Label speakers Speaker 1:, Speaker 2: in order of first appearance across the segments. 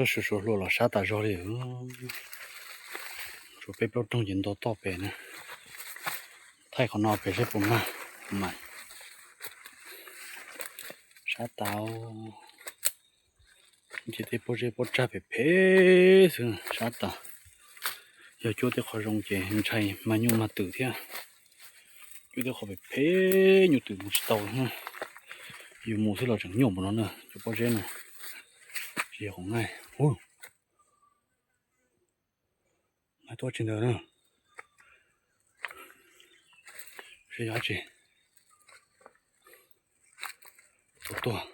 Speaker 1: 是说落了啥大着的，说被不中人都倒背呢，太可闹背是不嘛，买啥大哦，这得不是不扎背背是啥大，要觉得好容易，你猜蛮牛嘛头天，觉得好背背牛头不知道呢，有木头了整牛不了呢，就不这呢，这红哎，哦。还多钱的呢？是牙齿，多多。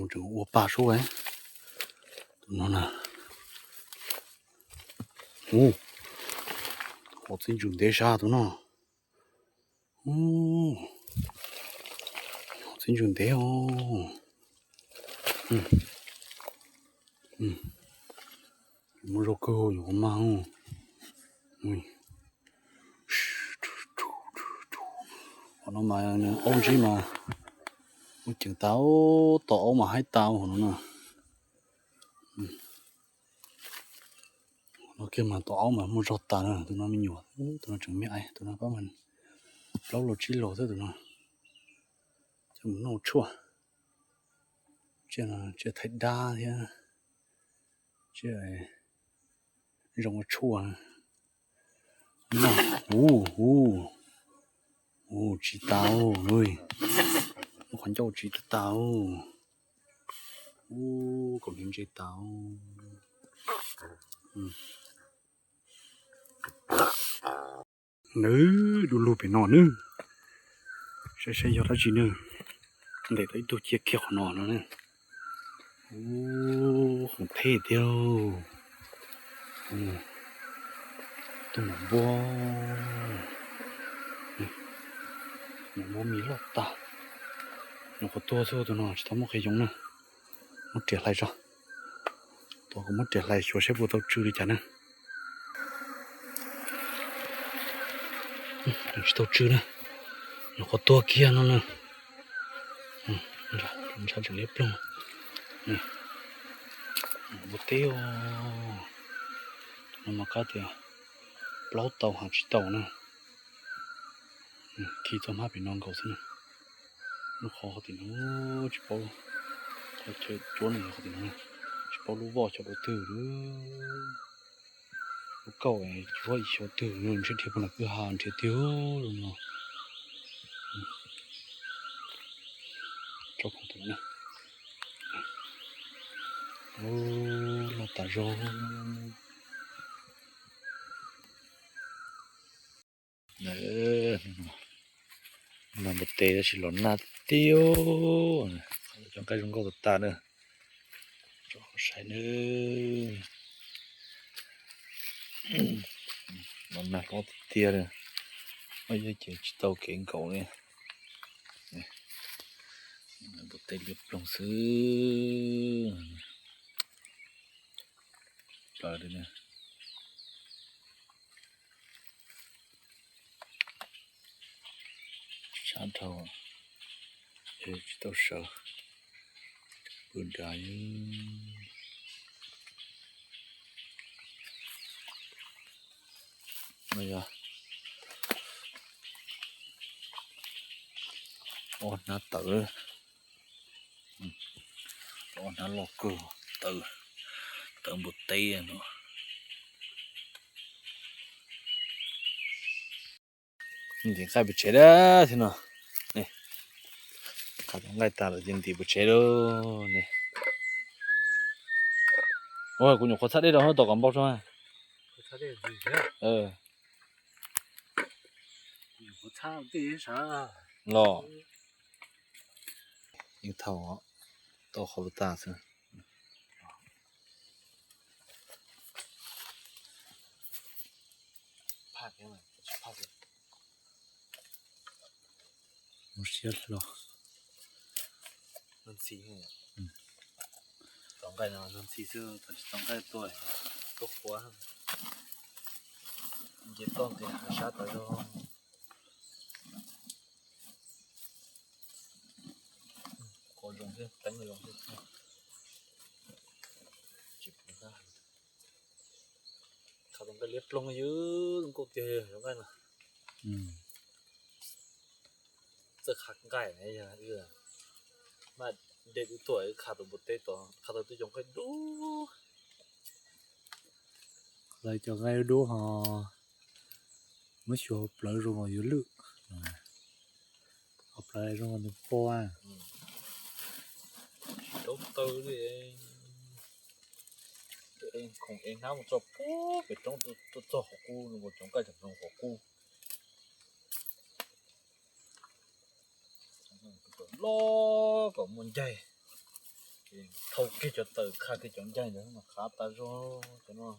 Speaker 1: 这个我爸说完，怎么呢？我真准得啥的呢？我真准得哦。我说狗有嘛哦？我那妈呀，那欧鸡嘛，我听到到嘛还到我呢。我给嘛到嘛，没找到呢，都那没有，都那正面哎，都那把门，老了几老的都那，这么弄错，这呢这太大的，这让我错啊，知道喂，我看叫知道，咁样知道，ดูรูปไปนอนนึงใช่ๆยอดละจีนึงเด็กตัวเจี๊ยกเขียวนอนแล้วเนี่ยของเท่เดียวตัวหมบัวหมมีหลอดตาหนูก็ตัวเสื้อตัวนอนจะทำมันขยงนะมันเจ็บอะไรจ้ะตัวก็มันเจ็บอะไรชัวร์ใช่ปุ๊บต้องจืดจ้ะนะต้องจืดนะหนูก็ตัวเกียร์นั่นนะมันจะเล็บลงนี่บุเตียวน้ำมันก็เตียวปลาเต่าหางชิเต่านะขี่จอมาไปนอนเขาซะนะลูกคอเขาติดนะชิปอเขาเจอจวนเลยเขาติดนะชิปอลูกว่าจะลูกตื่นลูกเก่าไอ้ช่วยชดตื่นเงินเชื่อเทียบนักเพื่อหาเทียเดียวลงเนาะจบของตัวนะเราตาโจมันบดเตะสิหล่นนาเตียวจังใกล้จังก็บดตาเนอะจอใส่เนอะมันน่าร้อนเตียเลยไม่ใช่เจ็บเต้าเก่งเขาเนี่ยมันบดเตะเรียบลงซื้อปลาเลยเนี่ยชาเท่าจิตเอาเสือปืนได้ไม่ยากน่าตื่นน่าหลอกกูตื่นบุตรเตี้ยเนาะนี่ข้าไปเช็ดทีเนาะนี่ข้าต้องไล่ตาเลยจริงที่ไปเช็ดนี่โอ้ยกูอยู่คนทัดได้ดอกเขาตกกันบ่ใช่ไหม
Speaker 2: 他这是我操这啥
Speaker 1: รอยิงเท่าต่อขอบตาซะ
Speaker 2: 怕给我怕给
Speaker 1: 我写了
Speaker 2: 能吃呢ต้องการ能吃是ต้องการตัวก็หัวเก็บต้องที่หาชาติแล้วก็ลงที่ตั้งลงที่ Chúng ta liếc lông dưới cục tiền chúng ta nè
Speaker 1: อืม
Speaker 2: Giờ khắc gai này nha chứ mà để cái tuổi khá được một tết đó khá được tôi giống cái đú
Speaker 1: 来叫该多哈没学不来中国有路học lại trong nó po à
Speaker 2: đầu tư đi em không em nào một cho bố về trong tôi cho học cu một trong cái trong học cu lo có muốn dây thâu cái cho từ khai cái chọn dây nữa mà khá ta cho nó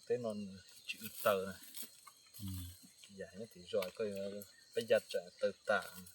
Speaker 2: tên nó chữ từ này giải thì rồi coi bây giờ trả từ tạng